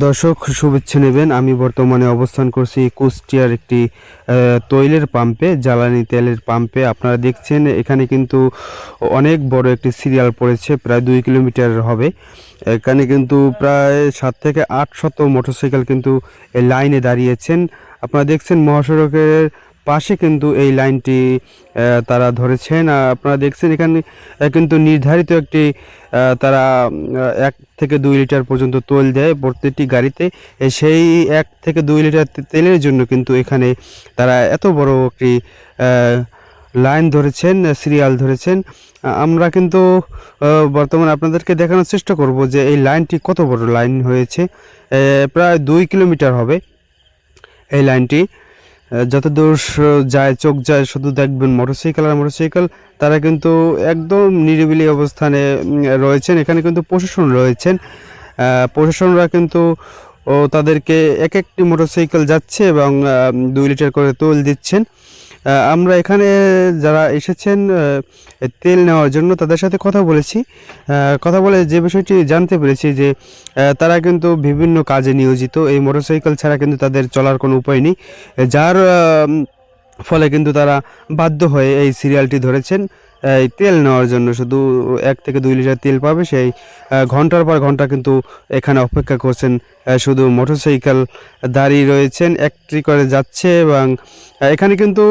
দর্শক শুভেচ্ছা নেবেন। আমি বর্তমানে অবস্থান করছি কুষ্টিয়ার একটি তৈলের পাম্পে, জ্বালানি তেলের পাম্পে। আপনারা দেখছেন এখানে কিন্তু অনেক বড় একটি সিরিয়াল পড়েছে, প্রায় 2 কিলোমিটার হবে। এখানে কিন্তু প্রায় 7 থেকে 8 শত মোটরসাইকেল কিন্তু এই লাইনে দাঁড়িয়েছেন। আপনারা দেখছেন মহাসড়কের পাশে কিন্তু এই লাইনটি তারা ধরেছেন। আপনারা দেখছেন এখানে কিন্তু নির্ধারিত একটি তারা 1 থেকে 2 লিটার পর্যন্ত তেল দেয় প্রত্যেকটি গাড়িতে। সেই 1 থেকে 2 লিটার তেলের জন্য কিন্তু এখানে তারা এত বড় একটি লাইন ধরেছেন, সিরিয়াল ধরেছেন। আমরা কিন্তু বর্তমানে আপনাদেরকে দেখানোর চেষ্টা করব যে এই লাইনটি কত বড় লাইন হয়েছে। প্রায় 2 কিলোমিটার হবে এই লাইনটি। যতদূর যায় চোখ যায় শুধু দেখবেন মোটরসাইকেল আর মোটরসাইকেল। তারা কিন্তু একদম নিরিবিলি অবস্থানে রয়েছেন। এখানে কিন্তু প্রশাসন রয়েছেন। প্রশাসনরা কিন্তু তাদেরকে এক একটি মোটরসাইকেল যাচ্ছে এবং 2 লিটার করে তেল দিচ্ছেন। আমরা এখানে যারা এসেছেন তেল নেওয়ার জন্য তাদের সাথে কথা বলেছি। কথা বলে যে বিষয়টি জানতে পেরেছি যে তারা কিন্তু বিভিন্ন কাজে নিয়োজিত। এই মোটরসাইকেল ছাড়া কিন্তু তাদের চলার কোনো উপায় নেই। যার ফলে কিন্তু তারা বাধ্য হয়ে এই সিরিয়ালটি ধরেছেন এই তেল নেওয়ার জন্য। শুধু 1 থেকে 2 লিটার তেল পাবে, সেই ঘন্টার পর ঘন্টা কিন্তু এখানে অপেক্ষা করছেন। শুধু মোটরসাইকেল দাঁড়িয়ে রয়েছেন, একটি করে যাচ্ছে এবং এখানে কিন্তু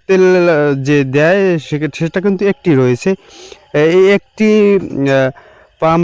তেল যে দেয় সেটা কিন্তু একটি রয়েছে। এই একটি